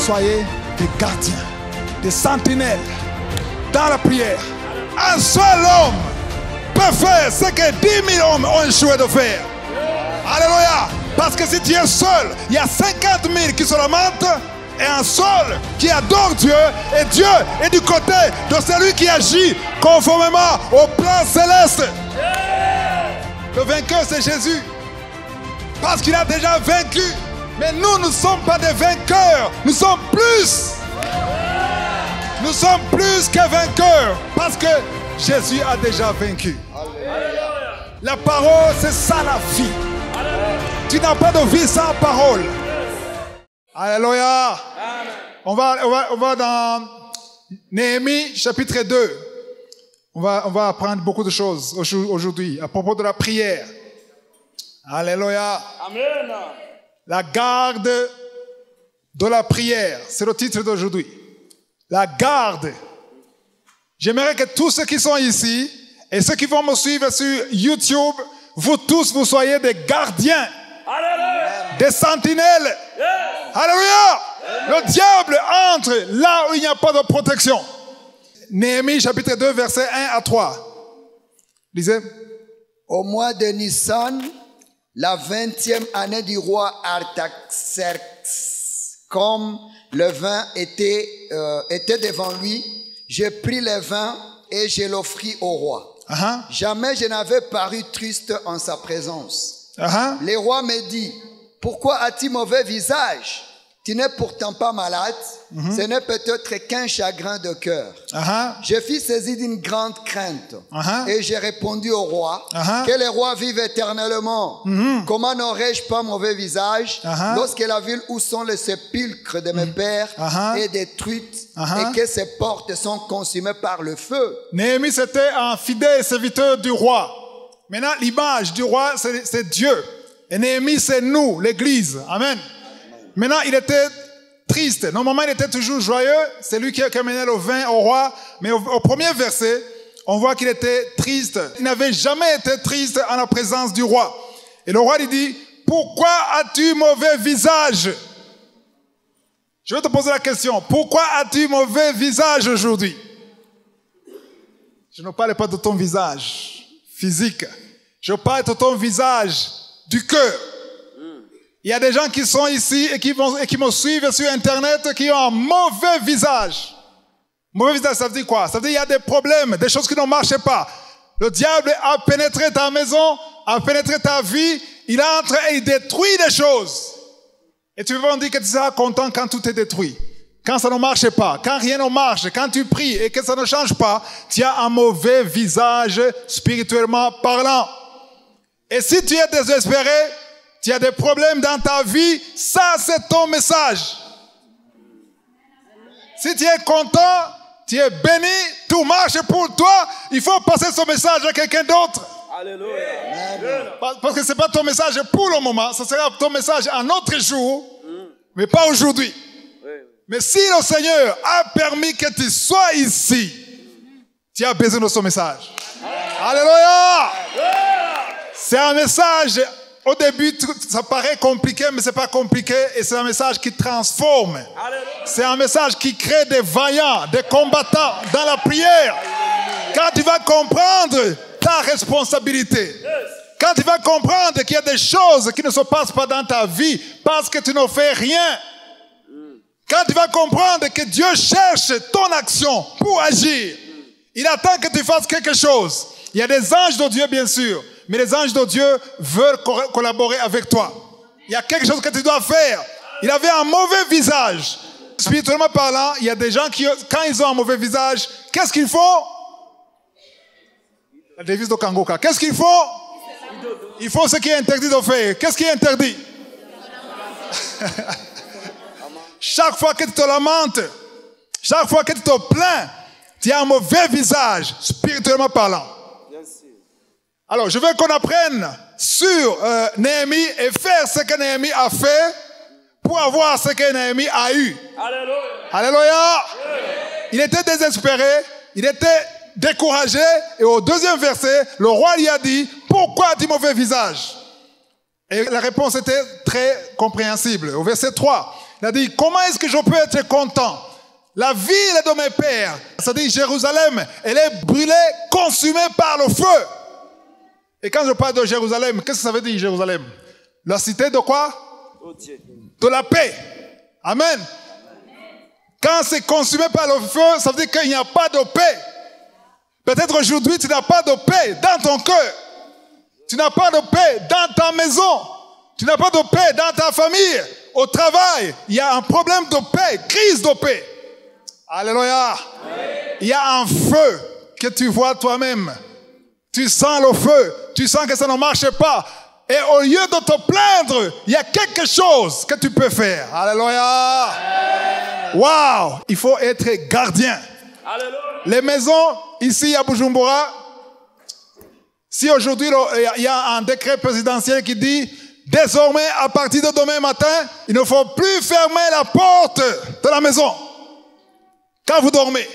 soyez des gardiens, des sentinelles dans la prière. Un seul homme peut faire ce que 10 000 hommes ont échoué de faire. Alléluia. Parce que si tu es seul, il y a 50 000 qui se lamentent et un seul qui adore Dieu. Et Dieu est du côté de celui qui agit conformément au plan céleste. Le vainqueur, c'est Jésus. Parce qu'il a déjà vaincu. Mais nous ne sommes pas des vainqueurs. Nous sommes plus. Nous sommes plus que vainqueurs. Parce que Jésus a déjà vaincu. La parole, c'est ça la vie. Tu n'as pas de vie sans parole. Alléluia. On va dans Néhémie chapitre 2. On va apprendre beaucoup de choses aujourd'hui à propos de la prière. Alléluia. Amen. La garde de la prière. C'est le titre d'aujourd'hui. La garde. J'aimerais que tous ceux qui sont ici et ceux qui vont me suivre sur YouTube, vous tous, vous soyez des gardiens. Alléluia. Des sentinelles. Yes. Alléluia. Le diable entre là où il n'y a pas de protection. Néhémie chapitre 2 versets 1 à 3. Lisez. Au mois de Nissan, la 20e année du roi Artaxerxès, comme le vin était devant lui, j'ai pris le vin et je l'offris au roi. Jamais je n'avais paru triste en sa présence. Le roi me dit, pourquoi as-tu mauvais visage? Tu n'es pourtant pas malade. Ce n'est peut-être qu'un chagrin de cœur. Je fus saisi d'une grande crainte. Et j'ai répondu au roi, que le roi vive éternellement. Comment n'aurais-je pas mauvais visage lorsque la ville où sont les sépulcres de mes pères est détruite et que ses portes sont consumées par le feu? Néhémie, c'était un fidèle serviteur du roi. Maintenant, l'image du roi, c'est Dieu. Et Néhémie, c'est nous, l'Église. Amen. Maintenant, il était triste. Normalement, il était toujours joyeux. C'est lui qui a amené le vin au roi. Mais au premier verset, on voit qu'il était triste. Il n'avait jamais été triste en la présence du roi. Et le roi lui dit, pourquoi as-tu mauvais visage? Je vais te poser la question. Pourquoi as-tu mauvais visage aujourd'hui? Je ne parle pas de ton visage physique. Je parle de ton visage du cœur. Il y a des gens qui sont ici et qui me suivent sur Internet qui ont un mauvais visage. Mauvais visage, ça veut dire quoi? Ça veut dire qu'il y a des problèmes, des choses qui ne marchent pas. Le diable a pénétré ta maison, a pénétré ta vie. Il entre et il détruit des choses. Et tu vas me dire que tu seras content quand tout est détruit. Quand ça ne marche pas, quand rien ne marche, quand tu pries et que ça ne change pas, tu as un mauvais visage spirituellement parlant. Et si tu es désespéré, tu as des problèmes dans ta vie, ça c'est ton message. Si tu es content, tu es béni, tout marche pour toi, il faut passer ce message à quelqu'un d'autre. Alléluia. Parce que ce n'est pas ton message pour le moment, ce sera ton message un autre jour, mais pas aujourd'hui. Mais si le Seigneur a permis que tu sois ici, tu as besoin de ce message. Alléluia. C'est un message, au début, ça paraît compliqué, mais ce n'est pas compliqué. Et c'est un message qui transforme. C'est un message qui crée des vaillants, des combattants dans la prière. Quand tu vas comprendre ta responsabilité, quand tu vas comprendre qu'il y a des choses qui ne se passent pas dans ta vie parce que tu ne fais rien, quand tu vas comprendre que Dieu cherche ton action pour agir, il attend que tu fasses quelque chose. Il y a des anges de Dieu, bien sûr, mais les anges de Dieu veulent collaborer avec toi. Il y a quelque chose que tu dois faire. Il avait un mauvais visage. Spirituellement parlant, il y a des gens qui, quand ils ont un mauvais visage, qu'est-ce qu'ils font? La devise de Kangoka. Qu'est-ce qu'ils font? Ils font ce qui est interdit de faire. Qu'est-ce qui est interdit? Chaque fois que tu te lamentes, chaque fois que tu te plains, tu as un mauvais visage, spirituellement parlant. Alors, je veux qu'on apprenne sur Néhémie et faire ce que Néhémie a fait pour avoir ce que Néhémie a eu. Alléluia. Alléluia. Il était désespéré, il était découragé, et au deuxième verset, le roi lui a dit, pourquoi as-tu mauvais visage? Et la réponse était très compréhensible. Au verset 3, Il a dit, comment est-ce que je peux être content? La ville de mes pères, c'est-à-dire Jérusalem, elle est brûlée, consumée par le feu. Et quand je parle de Jérusalem, qu'est-ce que ça veut dire Jérusalem? La cité de quoi? De la paix. Amen. Quand c'est consumé par le feu, ça veut dire qu'il n'y a pas de paix. Peut-être aujourd'hui, tu n'as pas de paix dans ton cœur. Tu n'as pas de paix dans ta maison. Tu n'as pas de paix dans ta famille. Au travail, il y a un problème de paix, crise de paix. Alléluia. Il y a un feu que tu vois toi-même. Tu sens le feu. Tu sens que ça ne marche pas. Et au lieu de te plaindre, il y a quelque chose que tu peux faire. Alléluia. Waouh. Il faut être gardien. Alléluia. Les maisons ici à Bujumbura, si aujourd'hui il y a un décret présidentiel qui dit désormais à partir de demain matin, il ne faut plus fermer la porte de la maison quand vous dormez.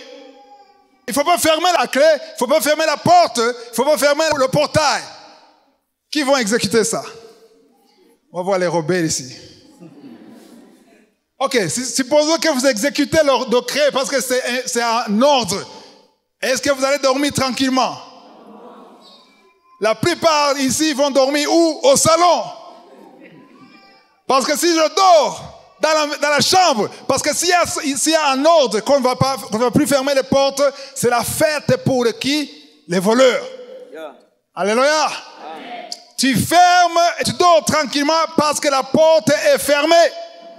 Il ne faut pas fermer la clé, il ne faut pas fermer la porte, il ne faut pas fermer le portail. Qui vont exécuter ça? On va voir les rebelles ici. Ok, supposons que vous exécutez le décret parce que c'est un ordre. Est-ce que vous allez dormir tranquillement? La plupart ici vont dormir où? Au salon. Parce que si je dors dans la chambre, parce que s'il y a un ordre qu'on ne va plus fermer les portes, c'est la fête pour qui? Les voleurs. Yeah. Alléluia. Amen. Tu fermes et tu dors tranquillement parce que la porte est fermée.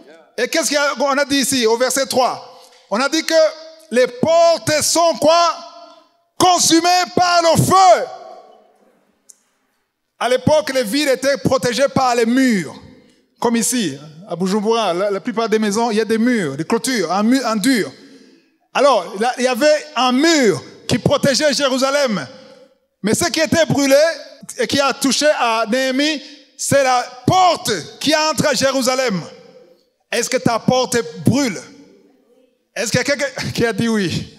Yeah. Et qu'est-ce qu'on a dit ici au verset 3? On a dit que les portes sont quoi? Consumées par le feu. À l'époque, les villes étaient protégées par les murs. Comme ici, à Bujumbura, la plupart des maisons, il y a des murs, des clôtures, un mur en dur. Alors, là, il y avait un mur qui protégeait Jérusalem. Mais ce qui était brûlé et qui a touché à Néhémie, c'est la porte qui entre à Jérusalem. Est-ce que ta porte brûle? Est-ce qu'il y a quelqu'un qui a dit oui?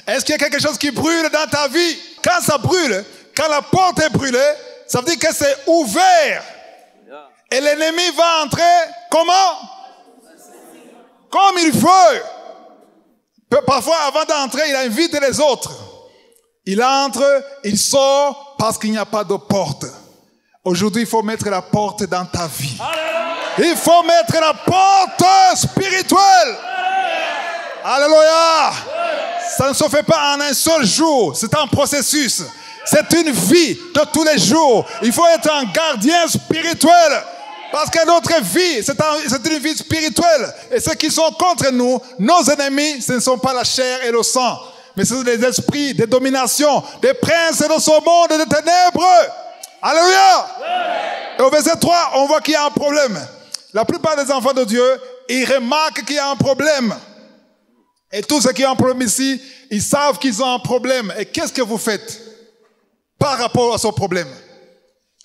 Est-ce qu'il y a quelque chose qui brûle dans ta vie? Quand ça brûle, quand la porte est brûlée, ça veut dire que c'est ouvert. Et l'ennemi va entrer comment? Comme il veut. Parfois, avant d'entrer, il invite les autres. Il entre, il sort parce qu'il n'y a pas de porte. Aujourd'hui, il faut mettre la porte dans ta vie. Il faut mettre la porte spirituelle. Alléluia. Ça ne se fait pas en un seul jour. C'est un processus. C'est une vie de tous les jours. Il faut être un gardien spirituel. Parce que notre vie, c'est une vie spirituelle. Et ceux qui sont contre nous, nos ennemis, ce ne sont pas la chair et le sang. Mais ce sont des esprits, des dominations, des princes de ce monde de ténèbres. Alléluia. Et au verset 3, on voit qu'il y a un problème. La plupart des enfants de Dieu, ils remarquent qu'il y a un problème. Et tous ceux qui ont un problème ici, ils savent qu'ils ont un problème. Et qu'est-ce que vous faites par rapport à ce problème?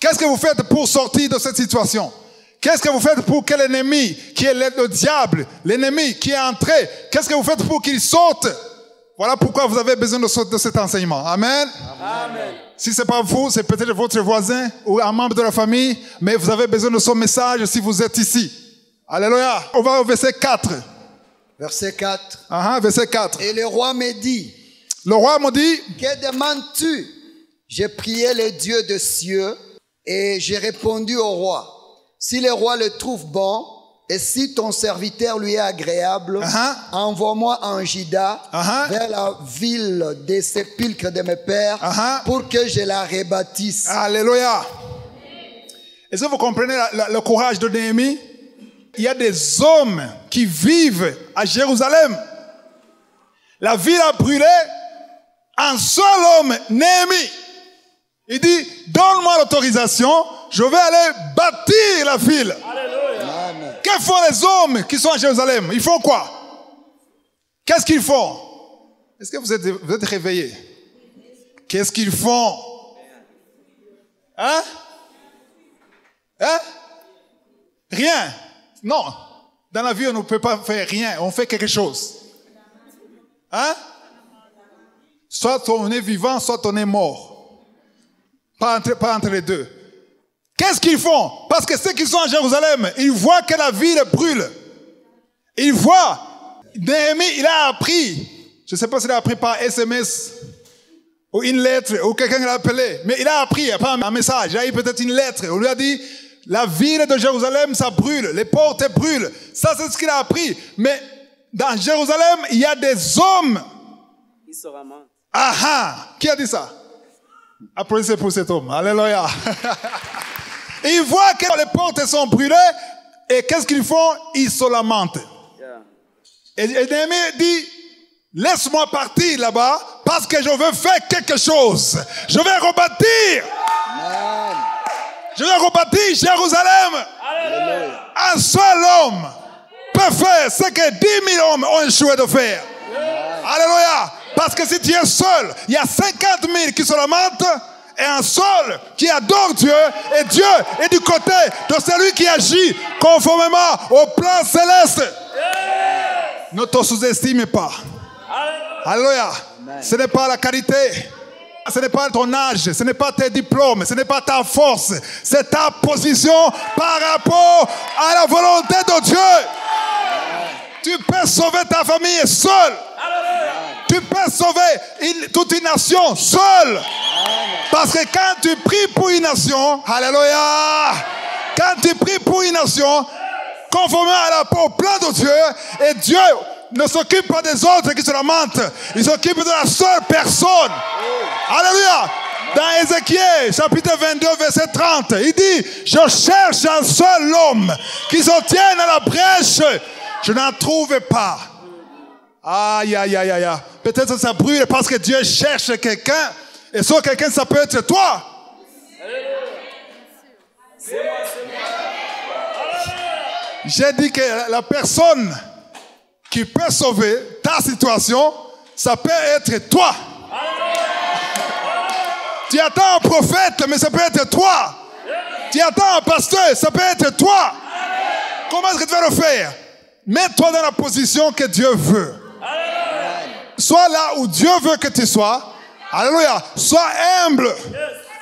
Qu'est-ce que vous faites pour sortir de cette situation? Qu'est-ce que vous faites pour que l'ennemi, qui est le diable, l'ennemi qui est entré, qu'est-ce que vous faites pour qu'il sorte? Voilà pourquoi vous avez besoin de cet enseignement. Amen. Amen. Si ce n'est pas vous, c'est peut-être votre voisin ou un membre de la famille, mais vous avez besoin de ce message si vous êtes ici. Alléluia. On va au verset 4. Verset 4. Verset 4. Et le roi me dit. Le roi me dit. Que demandes-tu? J'ai prié le Dieu des cieux et j'ai répondu au roi. Si le roi le trouve bon, et si ton serviteur lui est agréable, envoie-moi en Juda vers la ville des sépulcres de mes pères pour que je la rebâtisse. Alléluia. Est-ce que vous comprenez le courage de Néhémie? Il y a des hommes qui vivent à Jérusalem. La ville a brûlé. Un seul homme, Néhémie. Il dit, donne-moi l'autorisation, je vais aller bâtir la ville. Alléluia. Que font les hommes qui sont à Jérusalem? Ils font quoi? Qu'est-ce qu'ils font? Est-ce que vous êtes réveillés? Qu'est-ce qu'ils font? Hein? Rien. Non. Dans la vie, on ne peut pas faire rien. On fait quelque chose. Soit on est vivant, soit on est mort. Pas entre les deux. Qu'est-ce qu'ils font? Parce que ceux qui sont à Jérusalem, ils voient que la ville brûle. Ils voient. Néhémie, il a appris. Je ne sais pas s'il a appris par SMS ou une lettre ou quelqu'un l'a appelé. Mais il a appris, pas un message. Il a eu peut-être une lettre. On lui a dit, la ville de Jérusalem, ça brûle. Les portes brûlent. Ça, c'est ce qu'il a appris. Mais dans Jérusalem, il y a des hommes. Ils se ramentent. Ah! Qui a dit ça? Applaudissez pour cet homme. Alléluia. Ils voient que les portes sont brûlées. Et qu'est-ce qu'ils font? Ils se lamentent. Et Néhémie dit, laisse-moi partir là-bas parce que je veux faire quelque chose. Je vais rebâtir. Amen. Je vais rebâtir Jérusalem. Alléluia. Un seul homme peut faire ce que 10 000 hommes ont échoué de faire. Alléluia. Parce que si tu es seul, il y a 50 000 qui se lamentent et un seul qui adore Dieu. Et Dieu est du côté de celui qui agit conformément au plan céleste. Ne te sous-estime pas. Alléluia. Ce n'est pas la qualité. Ce n'est pas ton âge. Ce n'est pas tes diplômes. Ce n'est pas ta force. C'est ta position par rapport à la volonté de Dieu. Tu peux sauver ta famille seul. Tu peux sauver toute une nation seul. Parce que quand tu pries pour une nation, alléluia, quand tu pries pour une nation, conformément au plan de Dieu, et Dieu ne s'occupe pas des autres qui se lamentent, il s'occupe de la seule personne. Alléluia. Dans Ézéchiel, chapitre 22, verset 30, il dit, je cherche un seul homme qui se tienne à la brèche. Je n'en trouve pas. Aïe, aïe, aïe, aïe. Peut-être que ça brûle parce que Dieu cherche quelqu'un. Et ce quelqu'un, ça peut être toi. C'est moi, c'est moi. J'ai dit que la personne qui peut sauver ta situation, ça peut être toi. Tu attends un prophète, mais ça peut être toi. Tu attends un pasteur, ça peut être toi. Comment est-ce que tu vas le faire? Mets-toi dans la position que Dieu veut. Sois là où Dieu veut que tu sois. Alléluia. Sois humble.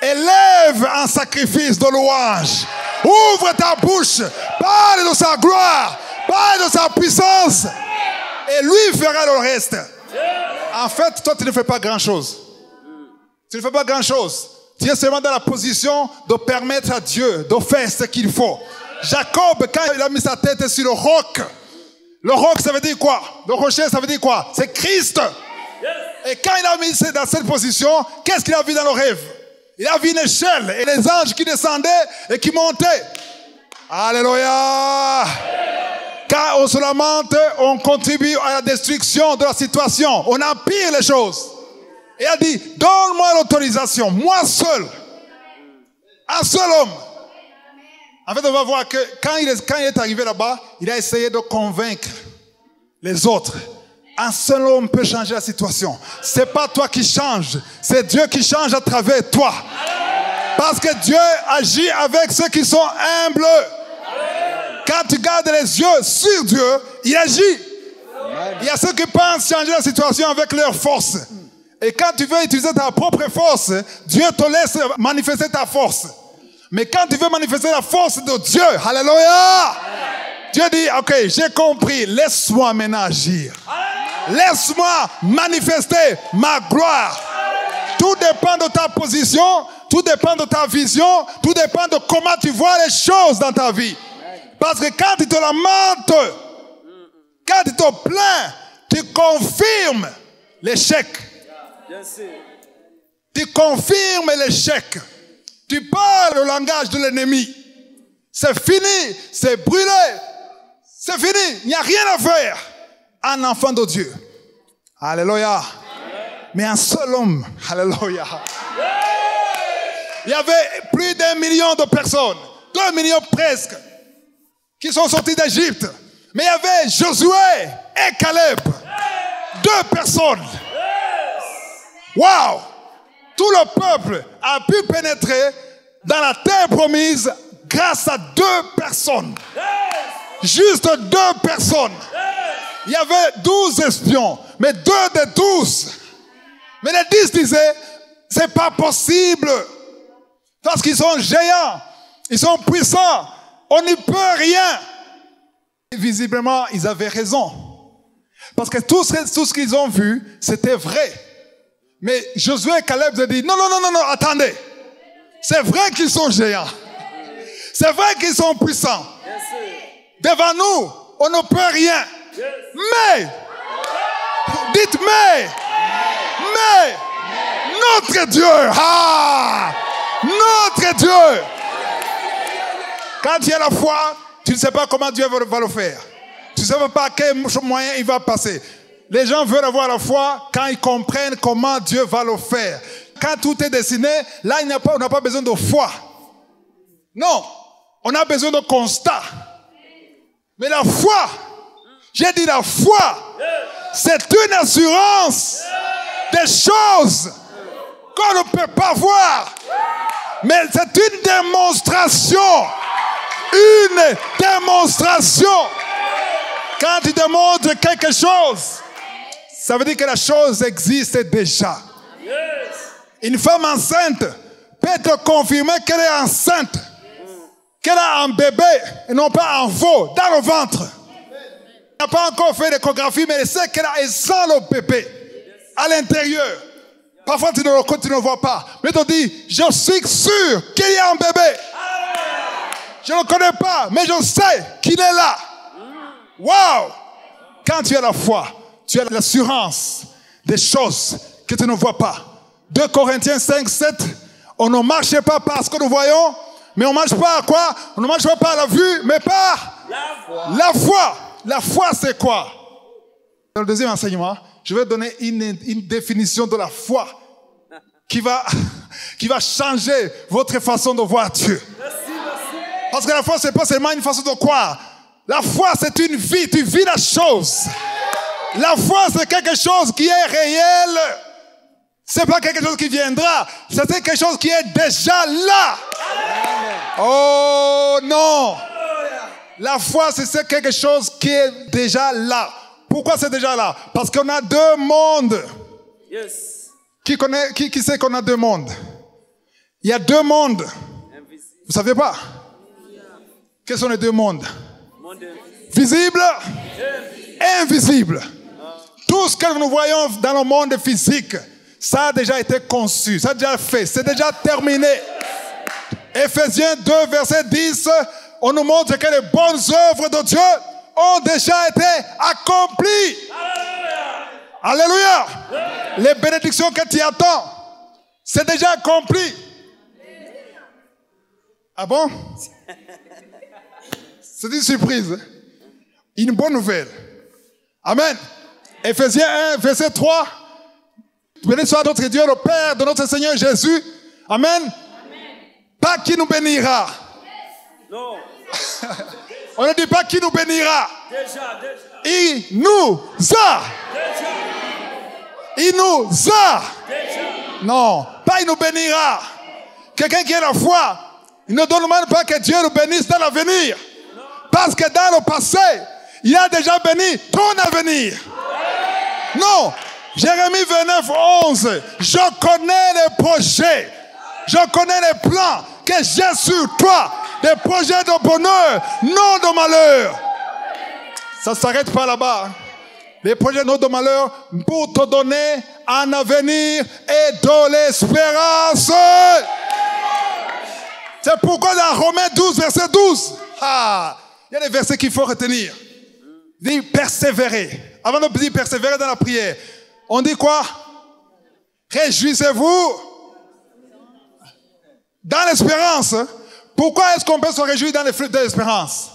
Élève un sacrifice de louange. Ouvre ta bouche. Parle de sa gloire. Parle de sa puissance. Et lui fera le reste. En fait, toi, tu ne fais pas grand-chose. Tu ne fais pas grand-chose. Tu es seulement dans la position de permettre à Dieu de faire ce qu'il faut. Jacob, quand il a mis sa tête sur le roc, le roc, ça veut dire quoi? Le rocher, ça veut dire quoi? C'est Christ. Et quand il a mis dans cette position, qu'est-ce qu'il a vu dans le rêve? Il a vu une échelle et les anges qui descendaient et qui montaient. Alléluia. Quand on se lamente, on contribue à la destruction de la situation. On empire les choses. Et il a dit, donne-moi l'autorisation, moi seul. Un seul homme. En fait, on va voir que quand il est arrivé là-bas, il a essayé de convaincre les autres. Un seul homme peut changer la situation. C'est pas toi qui changes, c'est Dieu qui change à travers toi. Parce que Dieu agit avec ceux qui sont humbles. Quand tu gardes les yeux sur Dieu, il agit. Il y a ceux qui pensent changer la situation avec leur force. Et quand tu veux utiliser ta propre force, Dieu te laisse manifester ta force. Mais quand tu veux manifester la force de Dieu, alléluia, Dieu dit, ok, j'ai compris, laisse-moi maintenant agir. Laisse-moi manifester ma gloire. Tout dépend de ta position, tout dépend de ta vision, tout dépend de comment tu vois les choses dans ta vie. Parce que quand tu te lamentes, quand tu te plains, tu confirmes l'échec. Tu confirmes l'échec. Tu parles le langage de l'ennemi. C'est fini, c'est brûlé. C'est fini, il n'y a rien à faire. Un enfant de Dieu. Alléluia. Mais un seul homme. Alléluia. Il y avait plus d'1 million de personnes. 2 millions presque. Qui sont sortis d'Égypte. Mais il y avait Josué et Caleb. 2 personnes. Waouh! Tout le peuple a pu pénétrer dans la terre promise grâce à 2 personnes. Juste 2 personnes. Il y avait 12 espions, mais 2 des 12. Mais les 10 disaient, c'est pas possible. Parce qu'ils sont géants. Ils sont puissants. On n'y peut rien. Et visiblement, ils avaient raison. Parce que tout ce qu'ils ont vu, c'était vrai. Mais Josué et Caleb ont dit, non, attendez. C'est vrai qu'ils sont géants. C'est vrai qu'ils sont puissants. Devant nous, on ne peut rien. Mais, dites mais, notre Dieu, notre Dieu. Quand il y a la foi, tu ne sais pas comment Dieu va le faire. Tu ne sais pas à quel moyen il va passer. Les gens veulent avoir la foi quand ils comprennent comment Dieu va le faire. Quand tout est dessiné, là, on n'a pas besoin de foi. Non, on a besoin de constat. Mais la foi, j'ai dit la foi, c'est une assurance des choses qu'on ne peut pas voir. Mais c'est une démonstration. Une démonstration. Quand tu démontres quelque chose, ça veut dire que la chose existe déjà. Une femme enceinte peut te confirmer qu'elle est enceinte, qu'elle a un bébé et non pas un veau dans le ventre. Elle n'a pas encore fait l'échographie, mais elle sait qu'elle sent le bébé à l'intérieur. Parfois tu ne le vois pas, mais tu te dis, je suis sûr qu'il y a un bébé. Je ne le connais pas, mais je sais qu'il est là. Wow! Quand tu as la foi, tu as l'assurance des choses que tu ne vois pas. 2 Corinthiens 5, 7, on ne marche pas par ce que nous voyons, mais on ne marche pas à quoi? On ne marche pas par la vue, mais par la foi. La foi, c'est quoi? Dans le deuxième enseignement, je vais donner une définition de la foi qui va changer votre façon de voir Dieu. Parce que la foi, ce n'est pas seulement une façon de croire. La foi, c'est une vie. Tu vis la chose. La foi, c'est quelque chose qui est réel. Ce n'est pas quelque chose qui viendra. C'est quelque chose qui est déjà là. Oh non. La foi, c'est quelque chose qui est déjà là. Pourquoi c'est déjà là? Parce qu'on a 2 mondes. Qui sait qu'on a 2 mondes? Il y a 2 mondes. Vous ne savez pas? Quels sont les 2 mondes? Visible et invisible. Tout ce que nous voyons dans le monde physique, ça a déjà été conçu, ça a déjà fait, c'est déjà terminé. Éphésiens 2, verset 10, on nous montre que les bonnes œuvres de Dieu ont déjà été accomplies. Alléluia. Les bénédictions que tu attends, c'est déjà accompli. Ah bon? C'est une surprise. Une bonne nouvelle. Amen. Éphésiens 1, verset 3. Béni soit notre Dieu, le Père de notre Seigneur Jésus. Amen. Amen. Pas qui nous bénira. Non. On ne dit pas qui nous bénira. Déjà. Il nous a. Il nous a. Non, pas il nous bénira. Quelqu'un qui a la foi, il ne demande pas que Dieu nous bénisse dans l'avenir. Parce que dans le passé, il a déjà béni ton avenir. Non. Jérémie 29, 11. Je connais les projets. Je connais les plans que j'ai sur toi. Des projets de bonheur, non de malheur. Ça ne s'arrête pas là-bas. Les projets non de malheur pour te donner un avenir et de l'espérance. C'est pourquoi dans Romains 12, verset 12. Il y a des versets qu'il faut retenir. Il dit persévérer. Avant de dire persévérer dans la prière, on dit quoi? Réjouissez-vous dans l'espérance. Pourquoi est-ce qu'on peut se réjouir dans l'espérance?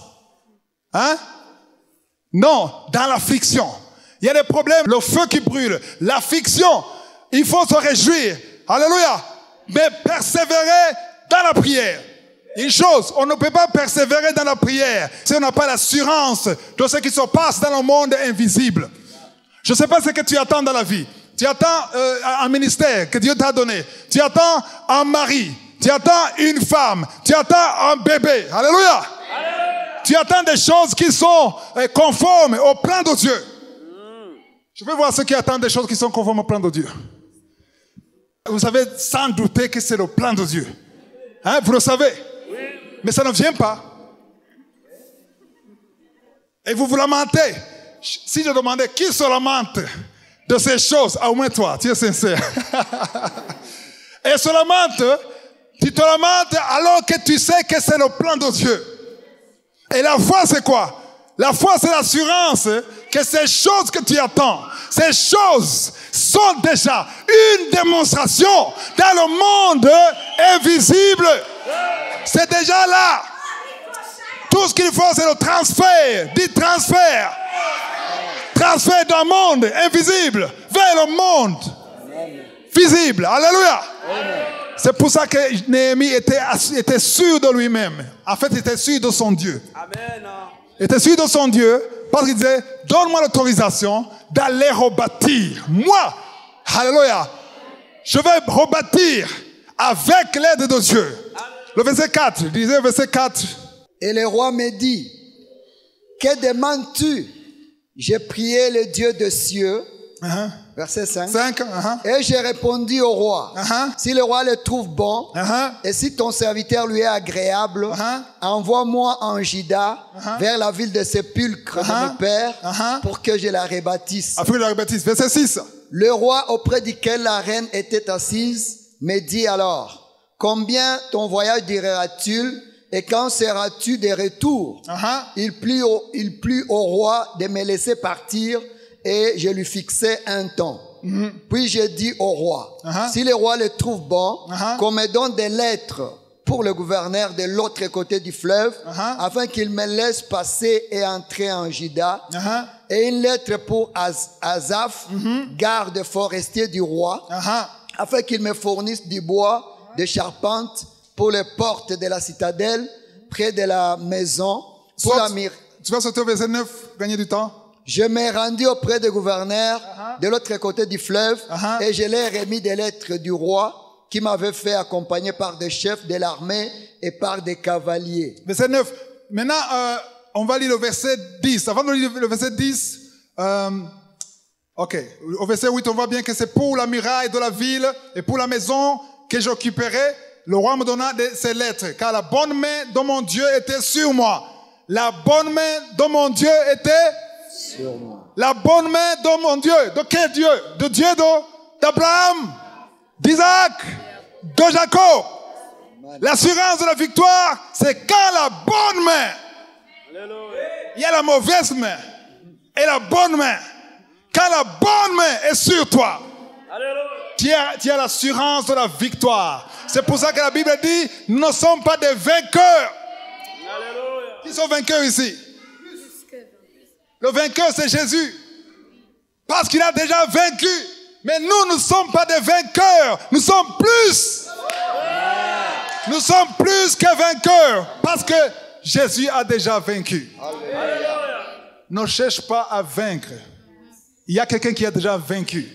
Hein? Non, dans l'affliction. Il y a des problèmes, le feu qui brûle, l'affliction. Il faut se réjouir. Alléluia. Mais persévérer dans la prière. Une chose, on ne peut pas persévérer dans la prière si on n'a pas l'assurance de ce qui se passe dans le monde invisible. Je ne sais pas ce que tu attends dans la vie. Tu attends un ministère que Dieu t'a donné. Tu attends un mari. Tu attends une femme. Tu attends un bébé. Alléluia. Tu attends des choses qui sont conformes au plan de Dieu. Je veux voir ceux qui attendent des choses qui sont conformes au plan de Dieu. Vous savez sans douter que c'est le plan de Dieu. Hein, vous le savez? Mais ça ne vient pas. Et vous vous lamentez. Si je demandais qui se lamente de ces choses, au moins toi, tu es sincère. Et se lamente, tu te lamentes alors que tu sais que c'est le plan de Dieu. Et la foi, c'est quoi? La foi, c'est l'assurance que ces choses que tu attends, ces choses sont déjà une démonstration dans le monde invisible. C'est déjà là. Tout ce qu'il faut, c'est le transfert. Dis transfert. Transfert d'un monde invisible vers le monde visible. Alléluia. C'est pour ça que Néhémie était sûr de lui-même. En fait, il était sûr de son Dieu. Amen. Il était sûr de son Dieu parce qu'il disait, donne-moi l'autorisation d'aller rebâtir. Moi, alléluia, je vais rebâtir avec l'aide de Dieu. Le verset 4, il disait verset 4. Et le roi me dit, que demandes-tu? J'ai prié le Dieu des cieux. Verset 5. Et j'ai répondu au roi, si le roi le trouve bon, et si ton serviteur lui est agréable, envoie-moi en Juda vers la ville de sépulcre de mes pères pour que je la rebâtisse. Verset 6. Le roi auprès duquel la reine était assise me dit alors, combien ton voyage durera-t-il et quand seras-tu de retour? Il plut au roi de me laisser partir et je lui fixai un temps. Puis je dis au roi, si le roi le trouve bon, qu'on me donne des lettres pour le gouverneur de l'autre côté du fleuve, afin qu'il me laisse passer et entrer en Juda, et une lettre pour Asaph, garde forestier du roi, afin qu'il me fournisse du bois de charpente pour les portes de la citadelle, près de la maison, pour la mire. Tu vas sauter au verset 9, gagner du temps. Je m'ai rendu auprès du gouverneur de l'autre côté du fleuve et je lui ai remis des lettres du roi qui m'avait fait accompagner par des chefs de l'armée et par des cavaliers. Verset 9. Maintenant, on va lire le verset 10. Avant de lire le verset 10, ok. Au verset 8, on voit bien que c'est pour la muraille de la ville et pour la maison que j'occuperai. Le roi me donna ces lettres, car la bonne main de mon Dieu était sur moi. La bonne main de mon Dieu était sur moi. La bonne main de mon Dieu. De quel Dieu? De Dieu d'Abraham, d'Isaac, de Jacob. L'assurance de la victoire, c'est quand la bonne main. Il y a la mauvaise main et la bonne main. Quand la bonne main est sur toi, tu as l'assurance de la victoire. C'est pour ça que la Bible dit, nous ne sommes pas des vainqueurs. Qui sont vainqueurs ici? Le vainqueur, c'est Jésus. Parce qu'il a déjà vaincu. Mais nous ne sommes pas des vainqueurs. Nous sommes plus. Nous sommes plus que vainqueurs. Parce que Jésus a déjà vaincu. Ne cherche pas à vaincre. Il y a quelqu'un qui a déjà vaincu.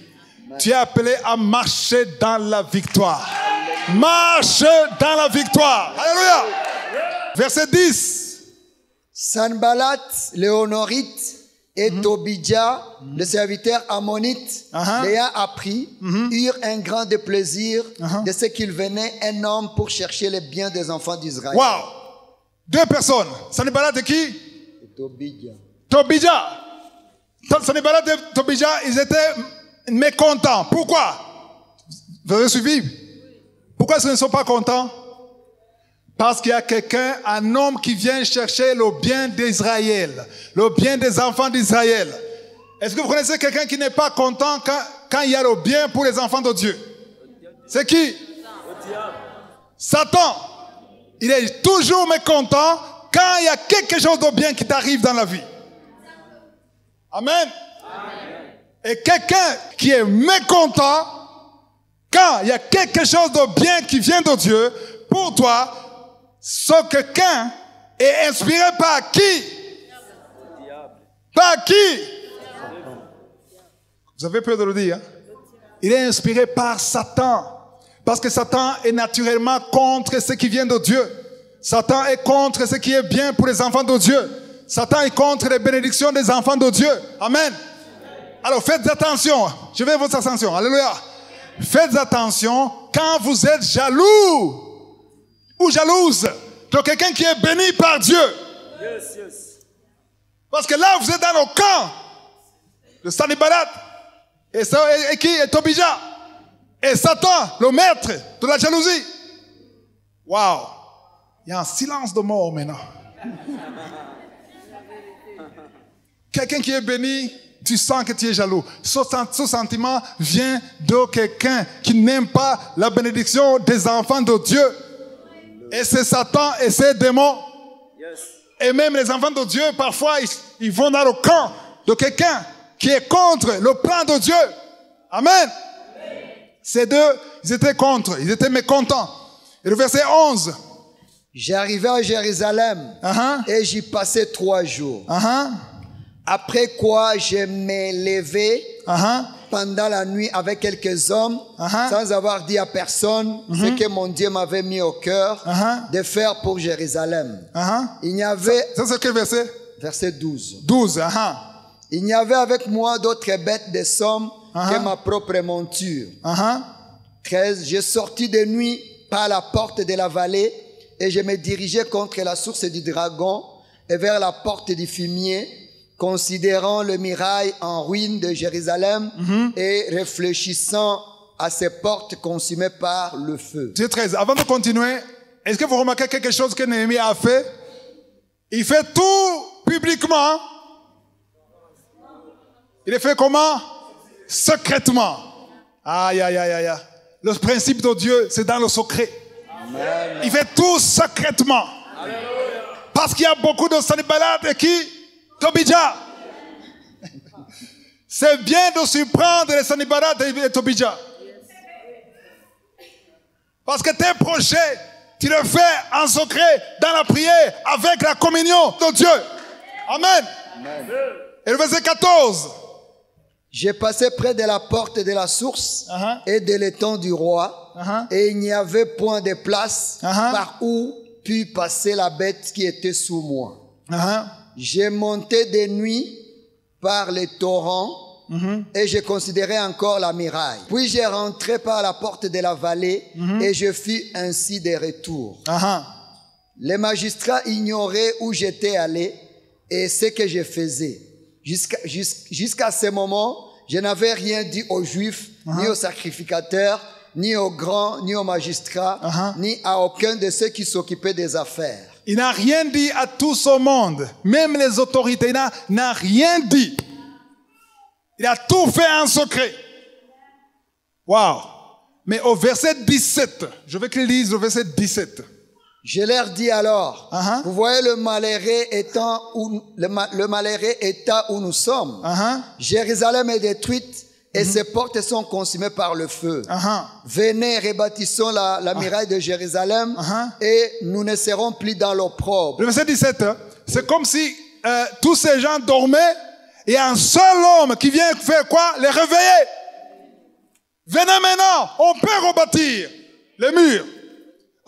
Tu es appelé à marcher dans la victoire. Marche dans la victoire. Alléluia. Verset 10. Sanballat, le Honorite, et Tobidja, le serviteur ammonite, l'ayant appris, eurent un grand déplaisir de ce qu'il venait un homme pour chercher les biens des enfants d'Israël. Wow! Deux personnes. Sanballat et qui? Tobidja. Tobidja. Sanballat et Tobidja, ils étaient mécontents. Pourquoi? Vous avez suivi? Pourquoi ils ne sont pas contents? Parce qu'il y a quelqu'un, un homme qui vient chercher le bien d'Israël, le bien des enfants d'Israël. Est-ce que vous connaissez quelqu'un qui n'est pas content quand il y a le bien pour les enfants de Dieu? C'est qui? Satan. Il est toujours mécontent quand il y a quelque chose de bien qui t'arrive dans la vie. Amen. Et quelqu'un qui est mécontent quand il y a quelque chose de bien qui vient de Dieu pour toi, ce quelqu'un est inspiré par qui? Par qui? Vous avez peur de le dire? Il est inspiré par Satan. Parce que Satan est naturellement contre ce qui vient de Dieu. Satan est contre ce qui est bien pour les enfants de Dieu. Satan est contre les bénédictions des enfants de Dieu. Amen. Alors faites attention. Je veux votre attention. Alléluia. Faites attention quand vous êtes jaloux ou jalouse de de quelqu'un qui est béni par Dieu. Yes, yes. Parce que là, vous êtes dans le camp de Sanballat et qui est Tobija. Et Satan, le maître de la jalousie. Waouh! Il y a un silence de mort maintenant. Quelqu'un qui est béni, tu sens que tu es jaloux. Ce sentiment vient de quelqu'un qui n'aime pas la bénédiction des enfants de Dieu. Et c'est Satan et ses démons. Yes. Et même les enfants de Dieu, parfois, ils vont dans le camp de quelqu'un qui est contre le plan de Dieu. Amen. Ces deux, ils étaient contre, ils étaient mécontents. Et le verset 11. J'arrivais à Jérusalem et j'y passais 3 jours. Après quoi, je m'ai levé pendant la nuit avec quelques hommes sans avoir dit à personne ce que mon Dieu m'avait mis au cœur de faire pour Jérusalem. Il n'y avait... Ça, c'est quel verset? Verset 12. 12, Il n'y avait avec moi d'autres bêtes de somme que ma propre monture. 13. Je sortis de nuit par la porte de la vallée et je me dirigeais contre la source du dragon et vers la porte du fumier, considérant le mirail en ruine de Jérusalem et réfléchissant à ces portes consumées par le feu. 13. Avant de continuer, est-ce que vous remarquez quelque chose que Néhémie a fait? Il fait tout publiquement. Il est fait comment? Secrètement. Aïe, aïe, aïe, aïe. Le principe de Dieu, c'est dans le secret. Amen. Il fait tout secrètement. Parce qu'il y a beaucoup de Sanballat et qui? Tobija. C'est bien de surprendre les Sanballat et Tobija. Parce que tes projets, tu les fais en secret, dans la prière, avec la communion de Dieu. Amen. Amen. Et le verset 14. J'ai passé près de la porte de la source et de l'étang du roi, et il n'y avait point de place par où put passer la bête qui était sous moi. J'ai monté de nuit par les torrents et je considérais encore la muraille. Puis j'ai rentré par la porte de la vallée et je fis ainsi des retours. Les magistrats ignoraient où j'étais allé et ce que je faisais. Jusqu'à ce moment, je n'avais rien dit aux Juifs, ni aux sacrificateurs, ni aux grands, ni aux magistrats, ni à aucun de ceux qui s'occupaient des affaires. Il n'a rien dit à tout ce monde, même les autorités, il n'a rien dit. Il a tout fait en secret. Waouh! Mais au verset 17, je veux qu'il lise le verset 17. Je leur dis alors, vous voyez le malheureux état où nous sommes. Jérusalem est détruite et ses portes sont consumées par le feu. Venez, rebâtissons la muraille de Jérusalem et nous ne serons plus dans l'opprobre. Le verset 17, c'est comme si tous ces gens dormaient et un seul homme qui vient faire quoi? Les réveiller. Venez maintenant, on peut rebâtir les murs.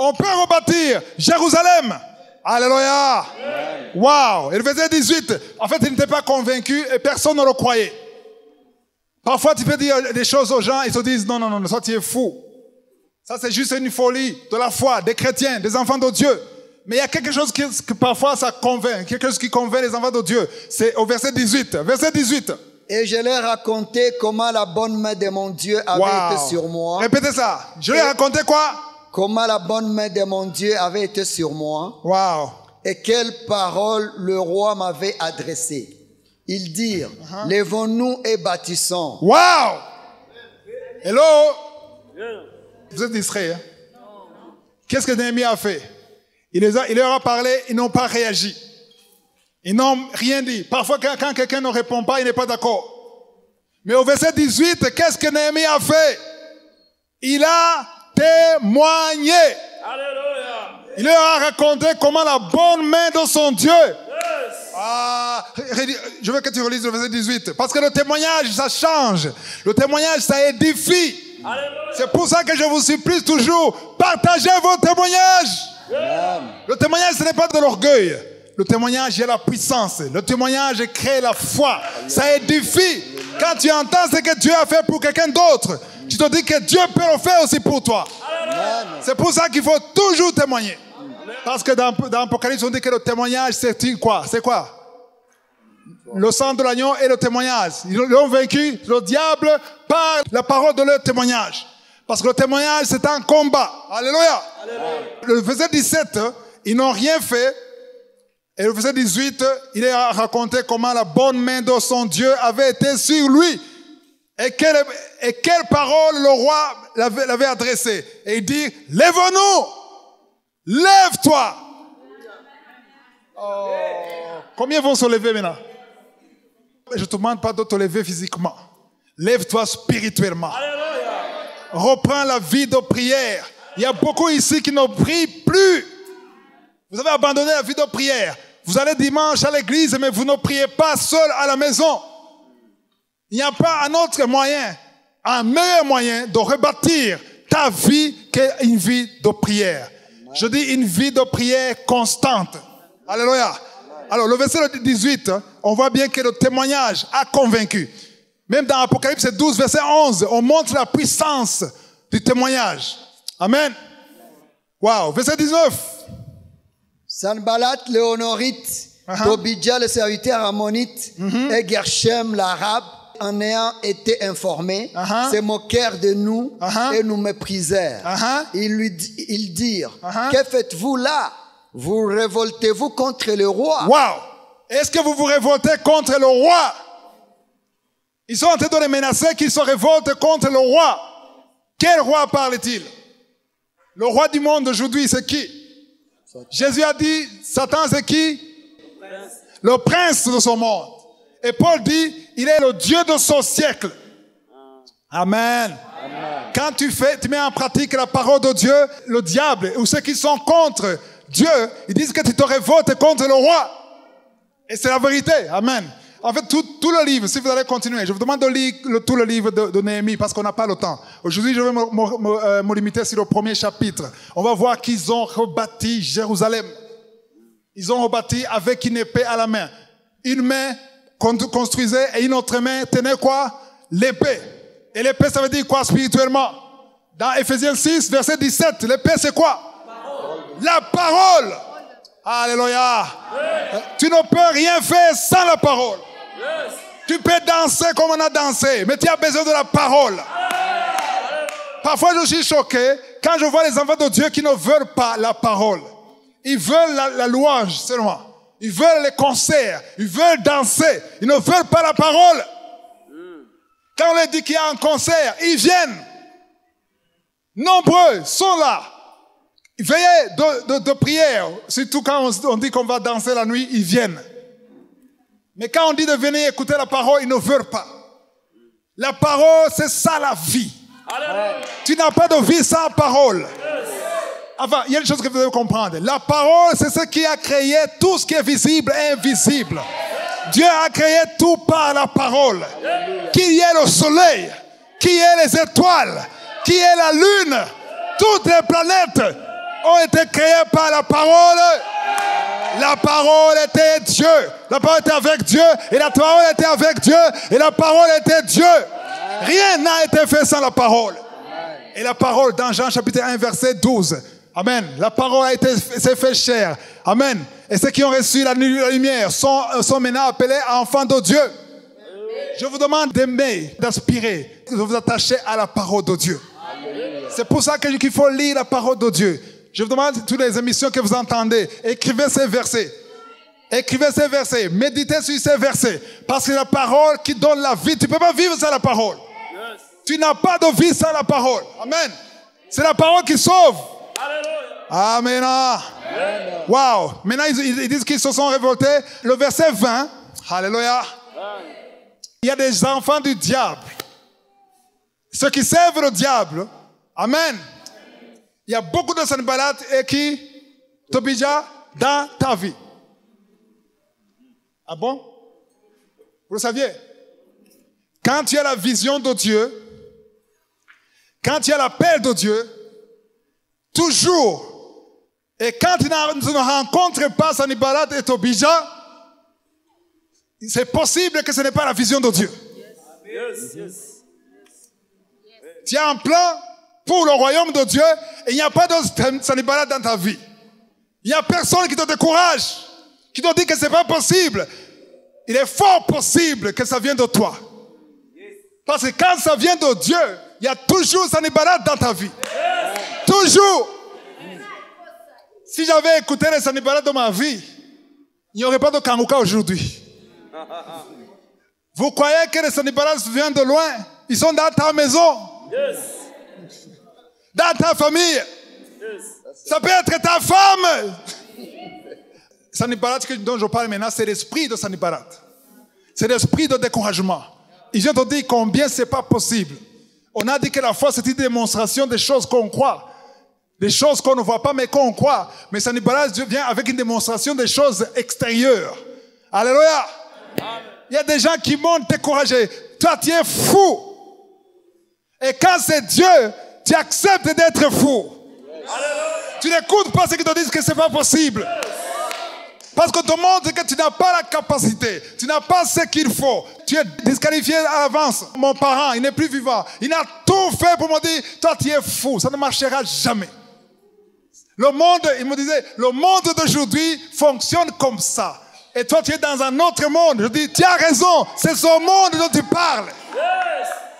On peut rebâtir Jérusalem. Alléluia. Waouh. Et le verset 18. En fait, il n'était pas convaincu et personne ne le croyait. Parfois, tu peux dire des choses aux gens, ils se disent, non, ça tu es fou. Ça, c'est juste une folie de la foi, des chrétiens, des enfants de Dieu. Mais il y a quelque chose que parfois ça convainc, quelque chose qui convainc les enfants de Dieu. C'est au verset 18. Verset 18. Et je leur racontais comment la bonne main de mon Dieu avait été sur moi. Répétez ça. Je leur racontais quoi? Comment la bonne main de mon Dieu avait été sur moi. Wow. Et quelles paroles le roi m'avait adressées. Ils dirent, lèvons-nous et bâtissons. Wow. Hello. Vous êtes distrait, hein? Qu'est-ce que Néhémie a fait? Il leur a parlé, ils n'ont pas réagi. Ils n'ont rien dit. Parfois, quand quelqu'un ne répond pas, il n'est pas d'accord. Mais au verset 18, qu'est-ce que Néhémie a fait? Il a témoigné. Alléluia. Il leur a raconté comment la bonne main de son Dieu. Je veux que tu relises le verset 18. Parce que le témoignage, ça change. Le témoignage, ça édifie. Alléluia. C'est pour ça que je vous supplie toujours, partagez vos témoignages. Le témoignage, ce n'est pas de l'orgueil. Le témoignage, il y a la puissance. Le témoignage crée la foi. Ça édifie. Quand tu entends ce que Dieu a fait pour quelqu'un d'autre, tu te dis que Dieu peut le faire aussi pour toi. C'est pour ça qu'il faut toujours témoigner. Parce que dans l'Apocalypse, on dit que le témoignage, c'est quoi? C'est quoi? Le sang de l'agneau et le témoignage. Ils l'ont vaincu, le diable, par la parole de leur témoignage. Parce que le témoignage, c'est un combat. Alléluia. Le verset 17, ils n'ont rien fait. Et le verset 18, il est raconté comment la bonne main de son Dieu avait été sur lui. Et quelle parole le roi l'avait adressée. Et il dit, lève-nous, lève-toi. Oh. Combien vont se lever maintenant? Je ne te demande pas de te lever physiquement. Lève-toi spirituellement. Alléluia. Reprends la vie de prière. Il y a beaucoup ici qui ne prient plus. Vous avez abandonné la vie de prière. Vous allez dimanche à l'église, mais vous ne priez pas seul à la maison. Il n'y a pas un autre moyen, un meilleur moyen de rebâtir ta vie qu'une vie de prière. Je dis une vie de prière constante. Alléluia. Alors, le verset 18, on voit bien que le témoignage a convaincu. Même dans Apocalypse 12, verset 11, on montre la puissance du témoignage. Amen. Wow. Verset 19. Sanballat le Honorite, Tobidja le serviteur ammonite et Gerchem l'arabe, en ayant été informés, se moquèrent de nous et nous méprisèrent. Ils dirent, que faites-vous là? Vous révoltez-vous contre le roi? Wow! Est-ce que vous vous révoltez contre le roi? Ils sont en train de les menacer qu'ils se révoltent contre le roi. Quel roi parle-t-il? Le roi du monde aujourd'hui, c'est qui? Jésus a dit, Satan c'est qui? Le prince de ce monde. Et Paul dit, il est le Dieu de ce siècle. Amen. Quand tu mets en pratique la parole de Dieu, le diable ou ceux qui sont contre Dieu, ils disent que tu te révoltes contre le roi. Et c'est la vérité. Amen. En fait, tout le livre, si vous allez continuer, je vous demande de lire tout le livre de Néhémie parce qu'on n'a pas le temps. Aujourd'hui, je vais me limiter sur le premier chapitre. On va voir qu'ils ont rebâti Jérusalem. Ils ont rebâti avec une épée à la main. Une main construisait et une autre main tenait quoi? L'épée. Et l'épée, ça veut dire quoi spirituellement? Dans Ephésiens 6, verset 17, l'épée c'est quoi? La parole. Alléluia. Tu ne peux rien faire sans la parole. Tu peux danser comme on a dansé, mais tu as besoin de la parole. Parfois je suis choqué quand je vois les enfants de Dieu qui ne veulent pas la parole. Ils veulent la louange seulement. Ils veulent les concerts. Ils veulent danser. Ils ne veulent pas la parole. Quand on leur dit qu'il y a un concert, ils viennent. Nombreux sont là. Veillez de prière. Surtout quand on dit qu'on va danser la nuit, ils viennent. Mais quand on dit de venir écouter la parole, ils ne veulent pas. La parole, c'est ça la vie. Tu n'as pas de vie sans parole. Enfin, il y a une chose que vous devez comprendre. La parole, c'est ce qui a créé tout ce qui est visible et invisible. Dieu a créé tout par la parole. Qui est le soleil, qui est les étoiles, qui est la lune, toutes les planètes ont été créées par la parole. La parole était Dieu. La parole était avec Dieu. Et la parole était avec Dieu. Et la parole était Dieu. Rien n'a été fait sans la parole. Et la parole, dans Jean chapitre 1, verset 12. Amen. La parole s'est fait chair. Amen. Et ceux qui ont reçu la lumière sont maintenant appelés enfants de Dieu. Je vous demande d'aimer, d'aspirer, de vous attacher à la parole de Dieu. C'est pour ça qu'il faut lire la parole de Dieu. Je vous demande, toutes les émissions que vous entendez, écrivez ces versets. Écrivez ces versets. Méditez sur ces versets. Parce que c'est la parole qui donne la vie. Tu ne peux pas vivre sans la parole. Yes. Tu n'as pas de vie sans la parole. Amen. C'est la parole qui sauve. Amen. Amen. Wow. Maintenant, ils disent qu'ils se sont révoltés. Le verset 20. Alléluia. Il y a des enfants du diable. Ceux qui servent le diable. Amen. Il y a beaucoup de Sanballat et qui, Tobidja, dans ta vie. Ah bon? Vous le saviez? Quand tu as la vision de Dieu, quand tu as l'appel de Dieu, toujours, et quand tu ne rencontres pas Sanballat et Tobidja, c'est possible que ce n'est pas la vision de Dieu. Yes, yes. Tu as un plan pour le royaume de Dieu et il n'y a pas de Sanballat dans ta vie. Il n'y a personne qui te décourage, qui te dit que ce n'est pas possible. Il est fort possible que ça vienne de toi. Parce que quand ça vient de Dieu, il y a toujours Sanballat dans ta vie. Toujours. Si j'avais écouté les Sanballat de ma vie, il n'y aurait pas de Kanguka aujourd'hui. Vous croyez que les Sanballat viennent de loin? Ils sont dans ta maison. Dans ta famille. Ça peut être ta femme. Sanballat dont je parle maintenant, c'est l'esprit de Sanballat. C'est l'esprit de découragement. Il vient te dire combien c'est pas possible. On a dit que la foi, c'est une démonstration des choses qu'on croit. Des choses qu'on ne voit pas, mais qu'on croit. Mais Sanballat vient avec une démonstration des choses extérieures. Alléluia. Il y a des gens qui m'ont découragé. Toi, tu es fou. Et quand c'est Dieu, tu acceptes d'être fou. Tu n'écoutes pas ceux qui te disent que ce n'est pas possible. Parce qu'on te montre que tu n'as pas la capacité. Tu n'as pas ce qu'il faut. Tu es disqualifié à l'avance. Mon parent, il n'est plus vivant. Il a tout fait pour me dire, toi tu es fou. Ça ne marchera jamais. Le monde, il me disait, le monde d'aujourd'hui fonctionne comme ça. Et toi tu es dans un autre monde. Je dis, tu as raison. C'est ce monde dont tu parles.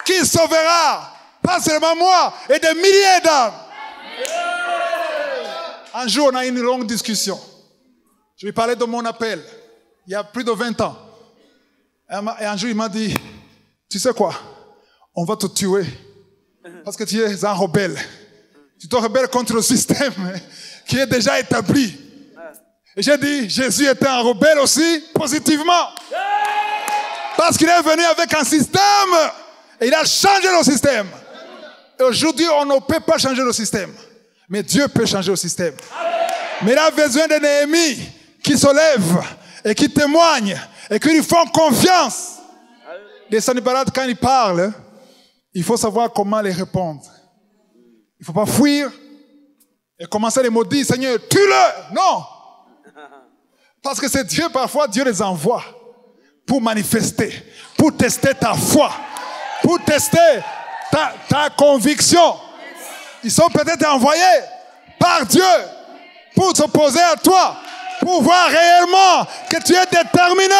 Qui sauvera? Pas seulement moi. Et des milliers d'âmes. Un jour, on a eu une longue discussion. Je lui parlais de mon appel, il y a plus de 20 ans. Et un jour, il m'a dit, tu sais quoi, on va te tuer parce que tu es un rebelle. Tu te rebelles contre le système qui est déjà établi. Et j'ai dit, Jésus était un rebelle aussi, positivement. Parce qu'il est venu avec un système et il a changé le système. Et aujourd'hui, on ne peut pas changer le système. Mais Dieu peut changer le système. Mais il a besoin de Néhémie qui se lèvent et qui témoignent et qui lui font confiance. Les Sanballat, quand ils parlent, il faut savoir comment les répondre. Il ne faut pas fuir et commencer à les maudire. Seigneur, tue-le! Non! Parce que c'est Dieu, parfois, Dieu les envoie pour manifester, pour tester ta foi, pour tester ta conviction. Ils sont peut-être envoyés par Dieu pour s'opposer à toi, pour voir réellement que tu es déterminé.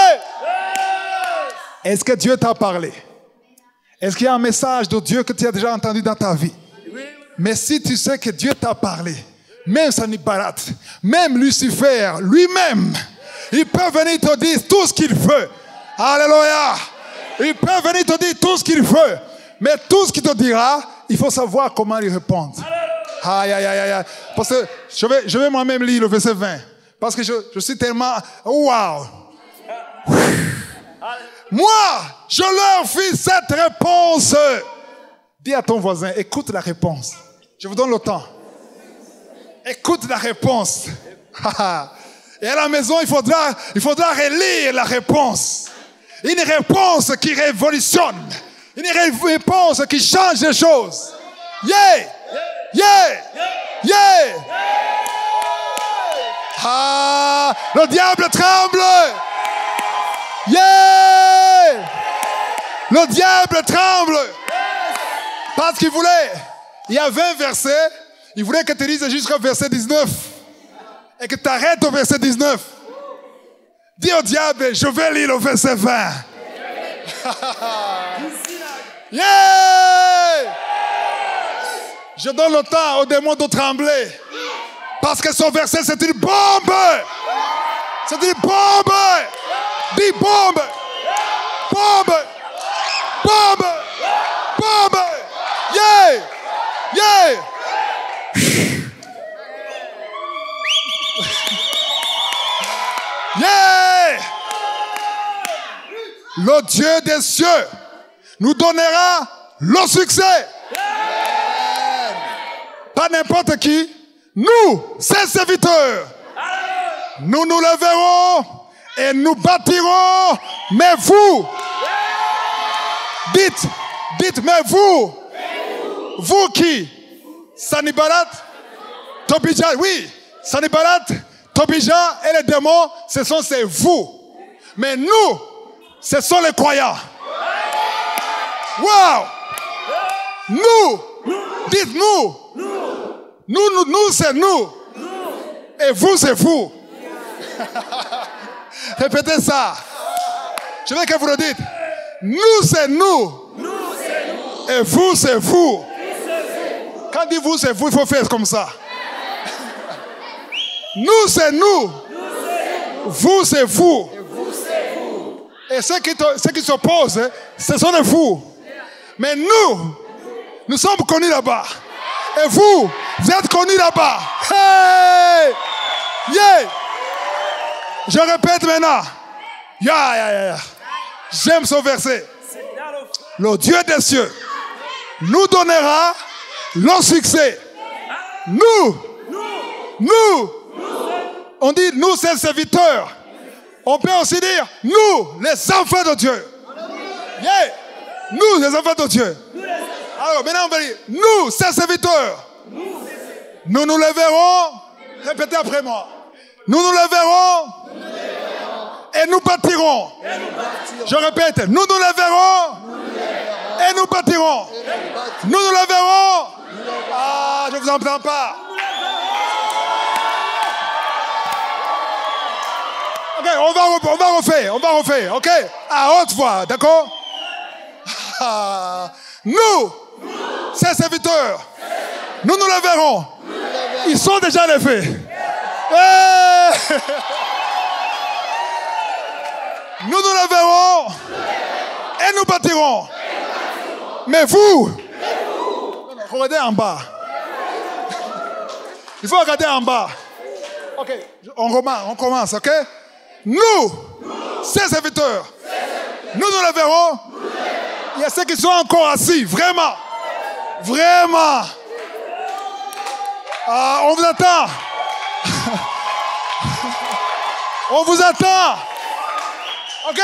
Est-ce que Dieu t'a parlé? Est-ce qu'il y a un message de Dieu que tu as déjà entendu dans ta vie? Mais si tu sais que Dieu t'a parlé, même Sanballat, même Lucifer, lui-même, il peut venir te dire tout ce qu'il veut. Alléluia. Il peut venir te dire tout ce qu'il veut. Mais tout ce qu'il te dira, il faut savoir comment lui répondre. Aïe, aïe, aïe, aïe. Parce que je vais moi-même lire le verset 20. Parce que je suis tellement... Waouh! Moi, je leur fis cette réponse. Dis à ton voisin, écoute la réponse. Je vous donne le temps. Écoute la réponse. Et à la maison, il faudra relire la réponse. Une réponse qui révolutionne. Une réponse qui change les choses. Yeah! Yeah! Yeah! Ah! Le diable tremble! Yeah! Le diable tremble! Parce qu'il voulait, il y a 20 versets, il voulait que tu lises jusqu'au verset 19. Et que tu arrêtes au verset 19. Dis au diable, je vais lire le verset 20. Yeah! Je donne le temps au démon de trembler. Parce que son verset, c'est une bombe. C'est une bombe. Dis bombe. Bombe. Bombe. Bombe. Yeah! Yeah! Yeah! Le Dieu des cieux nous donnera le succès. Pas n'importe qui. Nous, ses serviteurs, nous nous leverons et nous bâtirons. Mais vous, dites, mais vous qui? Sanballat, Tobija, oui, Sanballat, Tobija et les démons, ce sont ces vous. Mais nous, ce sont les croyants. Wow! Nous, dites nous. Nous, c'est nous. Et vous, c'est vous. Répétez ça. Je veux que vous le dites. Nous, c'est nous. Et vous, c'est vous. Quand dit vous, c'est vous, il faut faire comme ça. Nous, c'est nous. Vous, c'est vous. Et ceux qui s'opposent, ce sont les fous. Mais nous sommes connus là-bas. Et vous êtes connus là-bas. Hey! Yeah! Je répète maintenant. Yeah. J'aime ce verset. Le Dieu des cieux nous donnera le succès. Nous. On dit nous, c'est serviteurs. On peut aussi dire nous, les enfants de Dieu. Yeah. Nous, les enfants de Dieu. Alors maintenant, on va dire nous, ses serviteurs. Nous nous leverons. Répétez après moi. Nous nous leverons. Et nous bâtirons. Je répète, nous nous leverons. Et nous bâtirons. Nous nous leverons. Ah, je ne vous entends pas. Ok, on va refaire, ok? À haute voix, d'accord? Nous, ces serviteurs, nous nous leverons. Ils sont déjà levés. Nous nous leverons et nous bâtirons. Mais vous, regardez en bas. Il faut regarder en bas. Ok, on commence, ok? Nous, ces serviteurs, nous nous leverons. Il y a ceux qui sont encore assis, vraiment. On vous attend. On vous attend. Ok.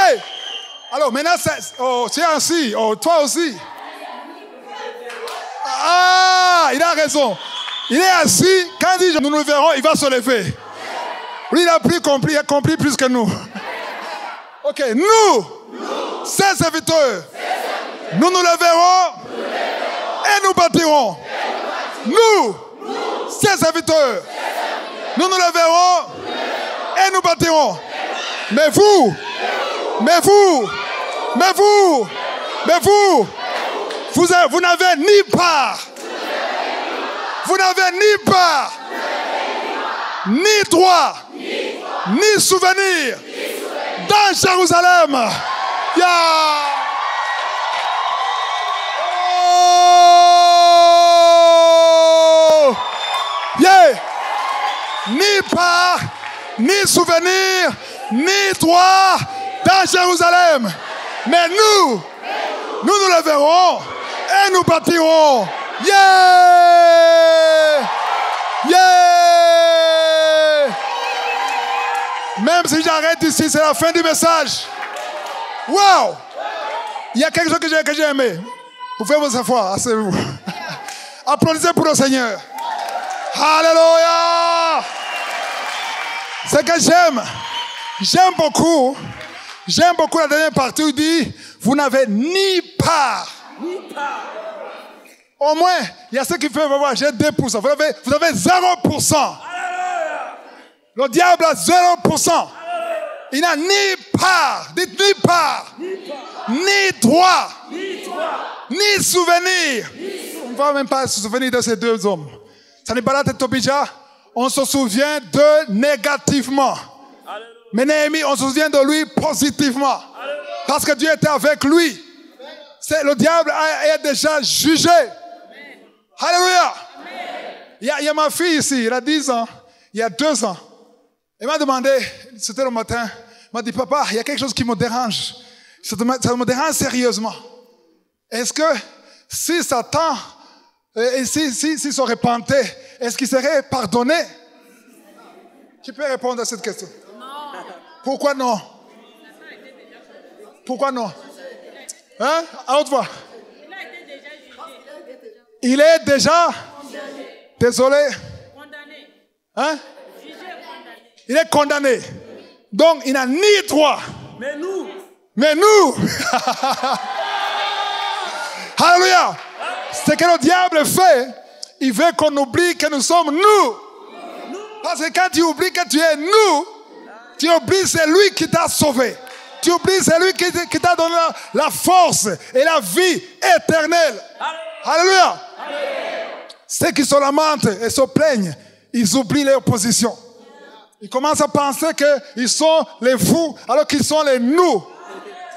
Alors maintenant, c'est ainsi. Oh, toi aussi. Ah, il a raison. Il est assis. Quand il dit nous nous verrons, il va se lever. Lui, il a compris plus que nous. Ok, nous, ces serviteurs, nous nous leverons et nous bâtirons. Nous, ces serviteurs, nous nous leverons et nous bâtirons. Mais vous n'avez ni part. Vous n'avez ni part, ni droit, ni souvenir dans Jérusalem. Ni part, ni souvenir, ni droit dans Jérusalem. Mais nous nous leverons et nous bâtirons. Même si j'arrête ici, c'est la fin du message. Wow! Il y a quelque chose que j'ai aimé. Vous pouvez vous asseoir, asseyez-vous. Applaudissez pour le Seigneur. Alléluia! Ce que j'aime beaucoup la dernière partie où il dit, vous n'avez ni part. Au moins, il y a ceux qui peuvent avoir, j'ai 2%. Vous avez 0%. Le diable a 0%. Il n'a ni part, dites ni part, ni droit, ni souvenir. On ne va même pas se souvenir de ces deux hommes. Sanballat et Tobija, on se souvient d'eux négativement. Mais Néhémie, on se souvient de lui positivement. Parce que Dieu était avec lui. Le diable est déjà jugé. Alléluia. Il y a ma fille ici, elle a 10 ans, il y a 2 ans. Elle m'a demandé, c'était le matin, elle m'a dit, papa, il y a quelque chose qui me dérange. Ça me dérange sérieusement. Est-ce que si Satan, s'il se repentait, est-ce qu'il serait pardonné? Qui peut répondre à cette question? Non. Pourquoi non? Pourquoi non? Hein? À haute voix. Il est déjà désolé. Condamné. Hein? Il est condamné. Donc, il n'a ni droit. Mais nous. Alléluia. Ce que le diable fait, il veut qu'on oublie que nous sommes nous. Parce que quand tu oublies que tu es nous, tu oublies c'est lui qui t'a sauvé. Tu oublies c'est lui qui t'a donné la force et la vie éternelle. Alléluia. Ceux qui se lamentent et se plaignent, ils oublient leur position. Ils commencent à penser qu'ils sont les vous alors qu'ils sont les nous.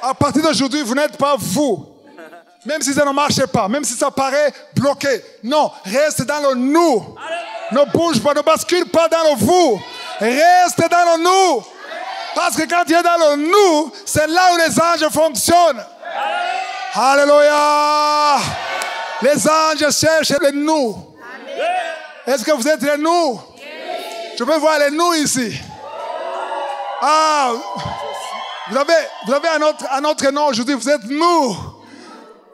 À partir d'aujourd'hui, vous n'êtes pas vous. Même si ça ne marche pas, même si ça paraît bloqué. Non, reste dans le nous. Ne bouge pas, ne bascule pas dans le vous. Reste dans le nous. Parce que quand tu es dans le nous, c'est là où les anges fonctionnent. Alléluia. Les anges cherchent les nous. Est-ce que vous êtes les nous? Je peux voir les nous ici. Ah, vous avez un autre nom aujourd'hui. Vous êtes nous.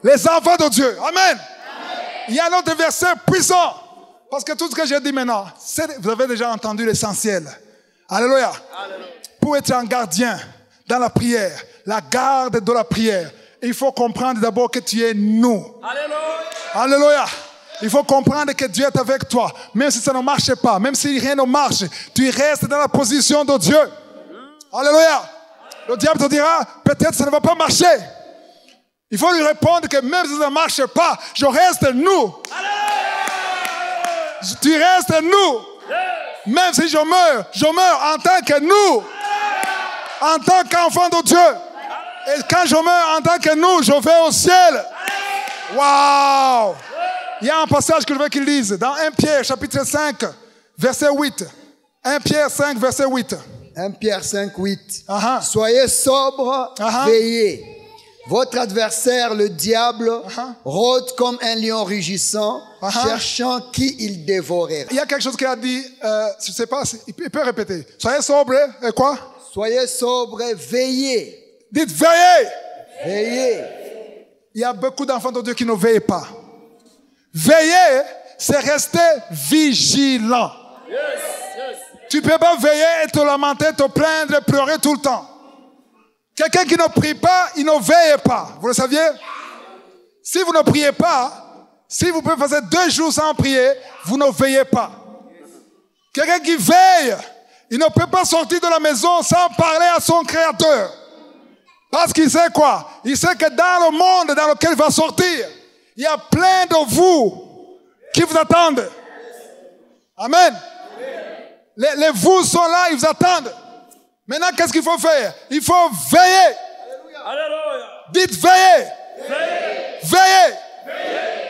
Les enfants de Dieu. Amen. Il y a un autre verset puissant. Parce que tout ce que j'ai dit maintenant, vous avez déjà entendu l'essentiel. Alléluia. Pour être un gardien dans la prière, la garde de la prière, il faut comprendre d'abord que tu es nous. Alléluia. Alléluia. Il faut comprendre que Dieu est avec toi. Même si ça ne marche pas, même si rien ne marche, tu restes dans la position de Dieu. Alléluia. Le diable te dira, peut-être ça ne va pas marcher. Il faut lui répondre que même si ça ne marche pas, je reste nous. Tu restes nous. Même si je meurs en tant que nous. En tant qu'enfant de Dieu. Et quand je meurs en tant que nous, je vais au ciel. Waouh! Il y a un passage que je veux qu'il lise dans 1 Pierre chapitre 5, verset 8. 1 Pierre 5, verset 8. 1 Pierre 5, 8. Soyez sobres, veillez. Votre adversaire, le diable, rôde comme un lion rugissant, cherchant qui il dévorerait. Il y a quelque chose qu'il a dit, je ne sais pas, il peut répéter. Soyez sobres, et quoi? Soyez sobres, veillez. Dites veillez. Veillez. Il y a beaucoup d'enfants de Dieu qui ne veillent pas. Veiller, c'est rester vigilant. Tu ne peux pas veiller et te lamenter, te plaindre, pleurer tout le temps. Quelqu'un qui ne prie pas, il ne veille pas. Vous le saviez? Si vous ne priez pas, si vous pouvez passer 2 jours sans prier, vous ne veillez pas. Quelqu'un qui veille, il ne peut pas sortir de la maison sans parler à son Créateur. Parce qu'il sait quoi? Il sait que dans le monde dans lequel il va sortir, il y a plein de vous qui vous attendent. Amen. Les vous sont là, ils vous attendent. Maintenant, qu'est-ce qu'il faut faire? Il faut veiller. Alléluia. Dites veiller. Veiller.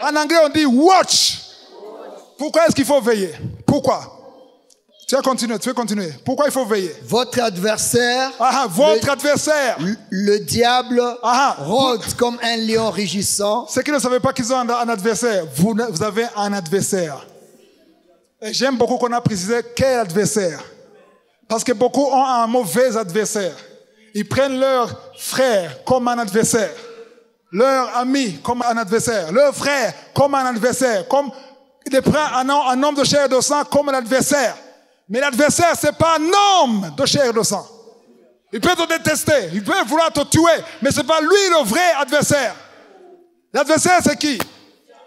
En anglais, on dit watch. Pourquoi est-ce qu'il faut veiller? Pourquoi? Tu vas continuer. Pourquoi il faut veiller? Votre adversaire, adversaire, le diable, rôde comme un lion rugissant. Ceux qui ne savaient pas qu'ils ont un adversaire, vous avez un adversaire. Et j'aime beaucoup qu'on a précisé quel adversaire. Parce que beaucoup ont un mauvais adversaire. Ils prennent leur frère comme un adversaire. Leur ami comme un adversaire. Leur frère comme un adversaire. Ils prennent un homme de chair et de sang comme un adversaire. Mais l'adversaire, ce n'est pas un homme de chair et de sang. Il peut te détester. Il peut vouloir te tuer. Mais ce n'est pas lui le vrai adversaire. L'adversaire, c'est qui?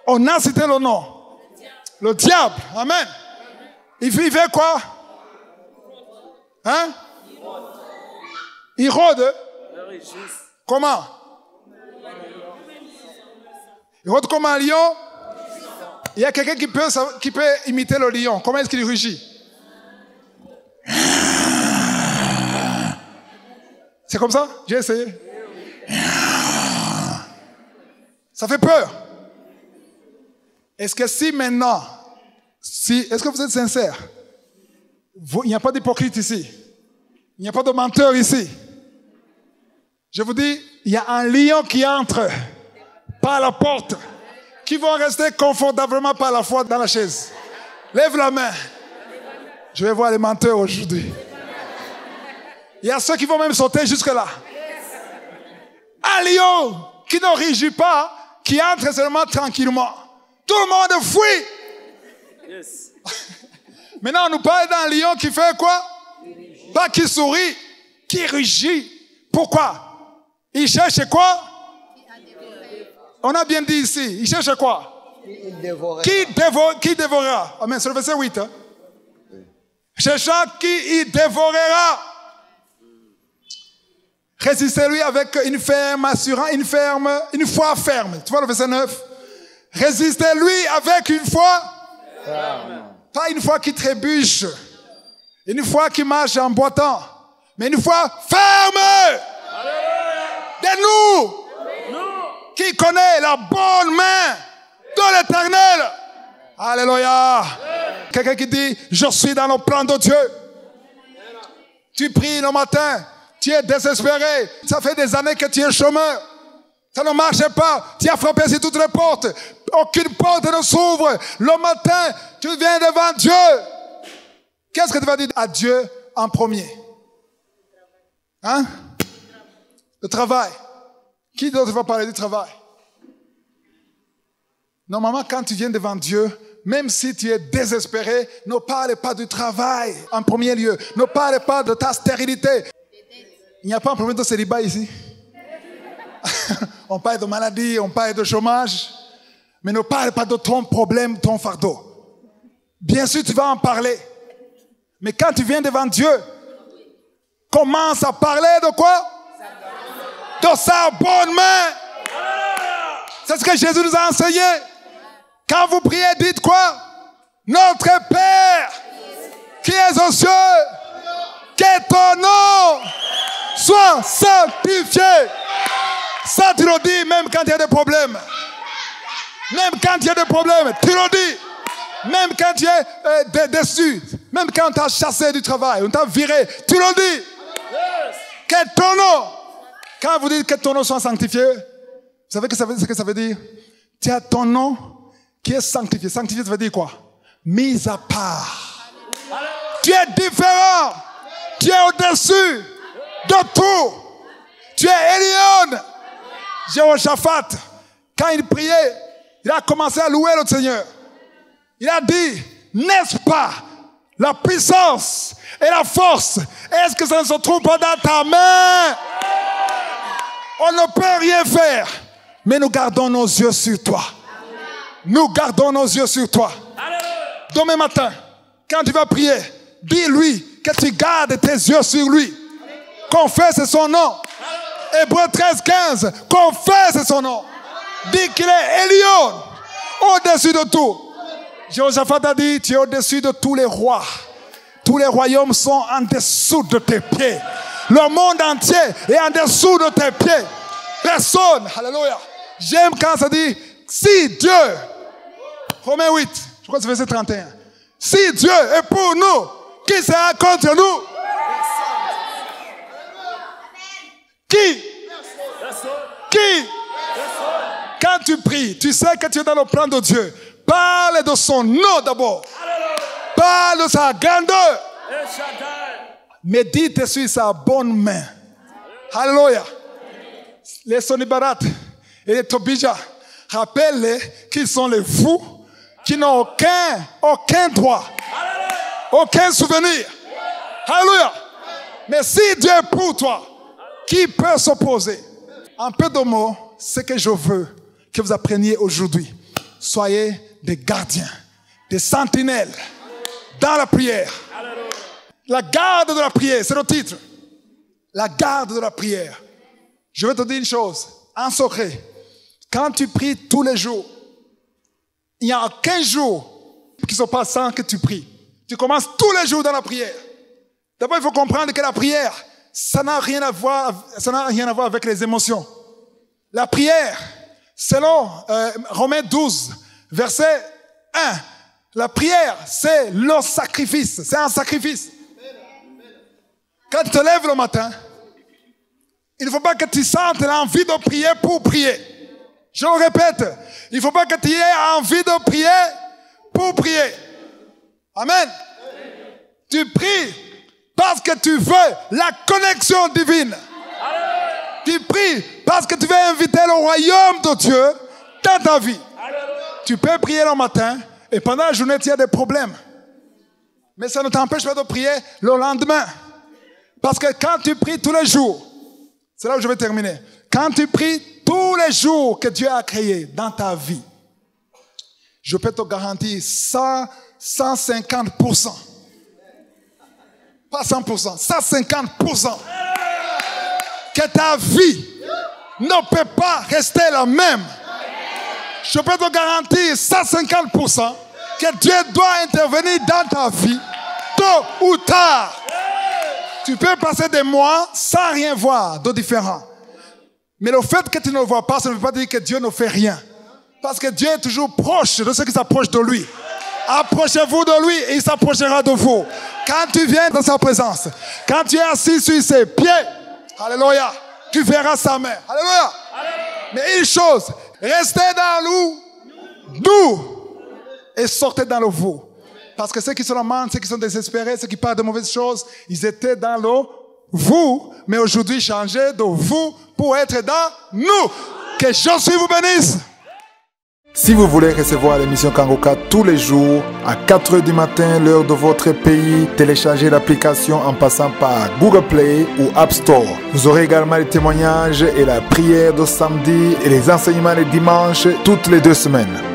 On a cité le nom. Le diable. Amen. Il fait quoi? Hein? Il rôde. Comment? Il rôde comme un lion. Il y a quelqu'un qui peut imiter le lion. Comment est-ce qu'il rugit? C'est comme ça? J'ai essayé. Ça fait peur. Est-ce que si maintenant, est-ce que vous êtes sincère? Il n'y a pas d'hypocrite ici. Il n'y a pas de menteur ici. Je vous dis, il y a un lion qui entre par la porte, qui vont rester confortablement par la foi dans la chaise. Lève la main. Je vais voir les menteurs aujourd'hui. Il y a ceux qui vont même sauter jusque-là. Un lion qui ne rugit pas, qui entre seulement tranquillement. Tout le monde fuit. Yes. Maintenant, on nous parle d'un lion qui fait quoi? Pas qui sourit, qui rugit. Pourquoi? Il cherche quoi? On a bien dit ici. Il cherche quoi? Qui dévorera. Amen. C'est le verset 8. Hein? cherchant qui y dévorera. Résistez-lui avec une ferme assurance, une foi ferme. Tu vois le verset 9? Résistez-lui avec une foi ferme. Pas une foi qui trébuche, une foi qui marche en boitant, mais une foi ferme. De nous, qui connaît la bonne main de l'Éternel. Alléluia. Quelqu'un qui dit, je suis dans le plan de Dieu. Tu pries le matin, tu es désespéré. Ça fait des années que tu es chômeur. Ça ne marche pas. Tu as frappé sur toutes les portes. Aucune porte ne s'ouvre. Le matin, tu viens devant Dieu. Qu'est-ce que tu vas dire à Dieu en premier? Hein? Le travail. Qui d'autre va parler du travail? Normalement, quand tu viens devant Dieu, même si tu es désespéré, ne parle pas du travail en premier lieu. Ne parle pas de ta stérilité. Il n'y a pas un problème de célibat ici. On parle de maladie, on parle de chômage. Mais ne parle pas de ton problème, ton fardeau. Bien sûr, tu vas en parler. Mais quand tu viens devant Dieu, commence à parler de quoi? De sa bonne main. C'est ce que Jésus nous a enseigné. Quand vous priez, dites quoi? Notre Père, qui es aux cieux, que ton nom soit sanctifié. Ça, tu le dis même quand il y a des problèmes. Même quand il y a des problèmes, tu le dis. Même quand tu es déçu. Même quand on t'a chassé du travail, on t'a viré, tu le dis. Que ton nom. Quand vous dites que ton nom soit sanctifié, vous savez ce que ça veut dire? Tu as ton nom qui est sanctifié. Sanctifié, ça veut dire quoi? Mis à part. Tu es différent. Tu es au-dessus de tout. Tu es Elion. Jéhoshaphat, quand il priait, il a commencé à louer le Seigneur. Il a dit, n'est-ce pas la puissance et la force, est-ce que ça ne se trouve pas dans ta main? On ne peut rien faire, mais nous gardons nos yeux sur toi. Nous gardons nos yeux sur toi. Demain matin, quand tu vas prier, dis-lui que tu gardes tes yeux sur lui. Confesse son nom. Hébreux 13, 15, confesse son nom. Dis qu'il est Elion, au-dessus de tout. Jéhoshaphat a dit, tu es au-dessus de tous les rois. Tous les royaumes sont en dessous de tes pieds. Le monde entier est en dessous de tes pieds. Personne, alléluia. J'aime quand ça dit, si Dieu, Romains 8, je crois que c'est verset 31. Si Dieu est pour nous, qui sera contre nous? Qui? Quand tu pries, tu sais que tu es dans le plan de Dieu. Parle de son nom d'abord. Parle de sa grandeur. Médite sur sa bonne main. Alléluia. Les Sonibarat et les Tobija, rappelle-les qu'ils sont les fous qui n'ont aucun droit, aucun souvenir. Alléluia. Mais si Dieu est pour toi, qui peut s'opposer? En peu de mots, ce que je veux que vous appreniez aujourd'hui, soyez des gardiens, des sentinelles dans la prière. La garde de la prière, c'est le titre. La garde de la prière. Je vais te dire une chose, en secret. Quand tu pries tous les jours, il n'y a aucun jour qui se passe sans que tu pries. Tu commences tous les jours dans la prière. D'abord, il faut comprendre que la prière, ça n'a rien à voir avec les émotions. La prière, selon Romains 12, verset 1, la prière, c'est le sacrifice. C'est un sacrifice. Quand tu te lèves le matin, il ne faut pas que tu sentes l'envie de prier pour prier. Je le répète, il ne faut pas que tu aies envie de prier pour prier. Amen. Tu pries parce que tu veux la connexion divine. Tu pries parce que tu veux inviter le royaume de Dieu dans ta vie. Tu peux prier le matin et pendant la journée, tu as des problèmes. Mais ça ne t'empêche pas de prier le lendemain. Parce que quand tu pries tous les jours, c'est là où je vais terminer. Quand tu pries tous les jours que Dieu a créé dans ta vie, je peux te garantir 150%. Pas 100%, 150%. Que ta vie ne peut pas rester la même. Je peux te garantir 150% que Dieu doit intervenir dans ta vie tôt ou tard. Tu peux passer des mois sans rien voir de différent. Mais le fait que tu ne le vois pas, ça ne veut pas dire que Dieu ne fait rien. Parce que Dieu est toujours proche de ceux qui s'approchent de lui. Approchez-vous de lui et il s'approchera de vous. Quand tu viens dans sa présence, quand tu es assis sur ses pieds, alléluia, tu verras sa main. Alléluia. Mais une chose, restez dans le nous et sortez dans le vous. Parce que ceux qui sont amants, ceux qui sont désespérés, ceux qui parlent de mauvaises choses, ils étaient dans le vous, mais aujourd'hui changez de vous pour être dans nous. Que Jésus vous bénisse. Si vous voulez recevoir l'émission Kangoka tous les jours à 4h du matin, l'heure de votre pays, téléchargez l'application en passant par Google Play ou App Store. Vous aurez également les témoignages et la prière de samedi et les enseignements les dimanches toutes les 2 semaines.